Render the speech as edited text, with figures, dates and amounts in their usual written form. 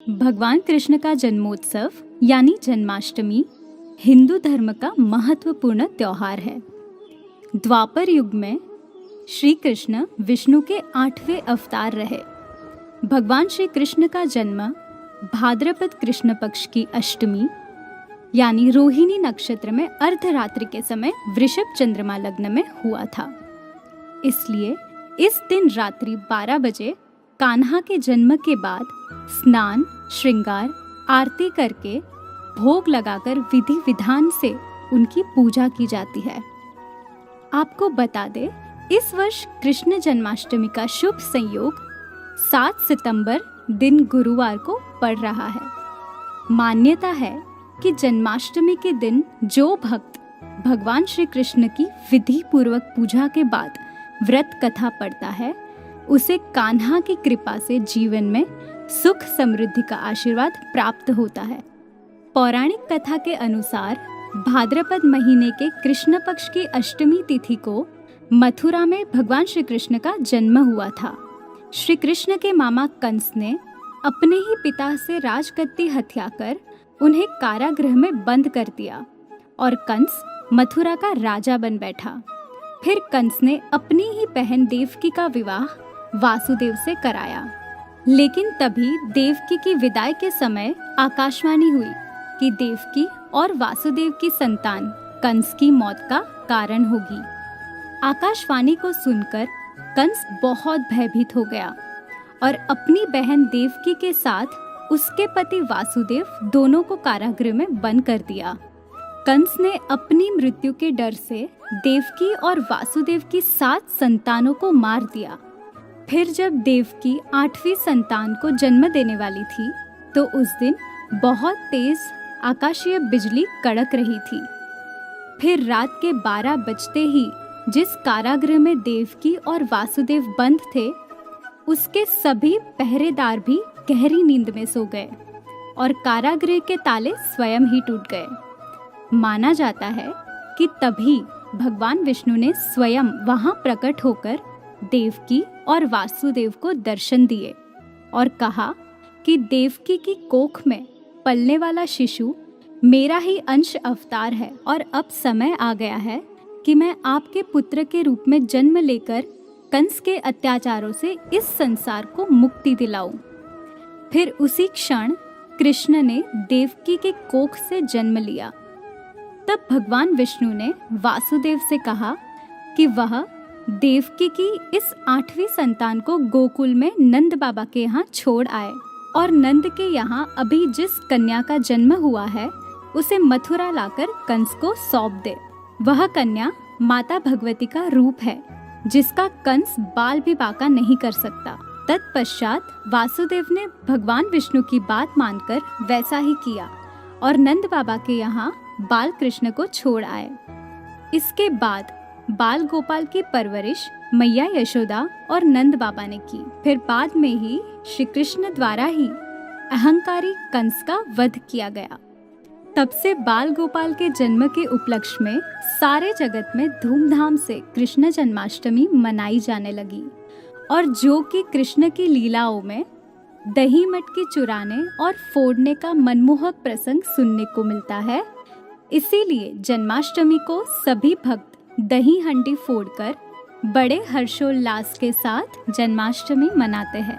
भगवान कृष्ण का जन्मोत्सव यानी जन्माष्टमी हिंदू धर्म का महत्वपूर्ण त्योहार है। द्वापर युग में श्री कृष्ण विष्णु के 8वें अवतार रहे। भगवान श्री कृष्ण का जन्म भाद्रपद कृष्ण पक्ष की अष्टमी यानी रोहिणी नक्षत्र में अर्धरात्रि के समय वृषभ चंद्रमा लग्न में हुआ था। इसलिए इस दिन रात्रि 12 बजे कान्हा के जन्म के बाद स्नान, श्रृंगार, आरती करके भोग लगाकर विधि विधान से उनकी पूजा की जाती है। आपको बता दें, इस वर्ष कृष्ण जन्माष्टमी का शुभ संयोग 7 सितंबर दिन गुरुवार को पड़ रहा है। मान्यता है कि जन्माष्टमी के दिन जो भक्त भगवान श्री कृष्ण की विधि पूर्वक पूजा के बाद व्रत कथा पढ़ता है, उसे कान्हा की कृपा से जीवन में सुख समृद्धि का आशीर्वाद प्राप्त होता है। पौराणिक कथा के अनुसार भाद्रपद महीने के कृष्ण पक्ष की अष्टमी तिथि को मथुरा में भगवान श्री कृष्ण का जन्म हुआ था। श्री कृष्ण के मामा कंस ने अपने ही पिता से राजगद्दी हत्या कर उन्हें कारागृह में बंद कर दिया और कंस मथुरा का राजा बन बैठा। फिर कंस ने अपनी ही बहन देवकी का विवाह वासुदेव से कराया, लेकिन तभी देवकी की विदाई के समय आकाशवाणी हुई कि देवकी और वासुदेव की संतान कंस की मौत का कारण होगी। आकाशवाणी को सुनकर कंस बहुत भयभीत हो गया और अपनी बहन देवकी के साथ उसके पति वासुदेव दोनों को कारागृह में बंद कर दिया। कंस ने अपनी मृत्यु के डर से देवकी और वासुदेव की 7 संतानों को मार दिया। फिर जब देवकी 8वीं संतान को जन्म देने वाली थी तो उस दिन बहुत तेज आकाशीय बिजली कड़क रही थी। फिर रात के 12 बजते ही जिस कारागृह में देवकी और वासुदेव बंद थे, उसके सभी पहरेदार भी गहरी नींद में सो गए और कारागृह के ताले स्वयं ही टूट गए। माना जाता है कि तभी भगवान विष्णु ने स्वयं वहां प्रकट होकर देवकी और वासुदेव को दर्शन दिए और कहा कि देवकी की कोख में पलने वाला शिशु मेरा ही अंश अवतार है और अब समय आ गया है कि मैं आपके पुत्र के रूप में जन्म लेकर कंस के अत्याचारों से इस संसार को मुक्ति दिलाऊं। फिर उसी क्षण कृष्ण ने देवकी के कोख से जन्म लिया। तब भगवान विष्णु ने वासुदेव से कहा कि वह देवकी की इस 8वीं संतान को गोकुल में नंद बाबा के यहाँ छोड़ आए और नंद के यहाँ अभी जिस कन्या का जन्म हुआ है उसे मथुरा लाकर कंस को सौंप दे। वह कन्या माता भगवती का रूप है जिसका कंस बाल भी बांका नहीं कर सकता। तत्पश्चात वासुदेव ने भगवान विष्णु की बात मानकर वैसा ही किया और नंद बाबा के यहाँ बाल कृष्ण को छोड़ आए। इसके बाद बाल गोपाल की परवरिश मैया यशोदा और नंद बाबा ने की। फिर बाद में ही श्री कृष्ण द्वारा ही अहंकारी कंस का वध किया गया। तब से बाल गोपाल के जन्म के उपलक्ष्य में सारे जगत में धूमधाम से कृष्ण जन्माष्टमी मनाई जाने लगी और जो कि कृष्ण की लीलाओं में दही मटकी चुराने और फोड़ने का मनमोहक प्रसंग सुनने को मिलता है। इसीलिए जन्माष्टमी को सभी भक्त दही हंडी फोड़कर बड़े हर्षोल्लास के साथ जन्माष्टमी मनाते हैं।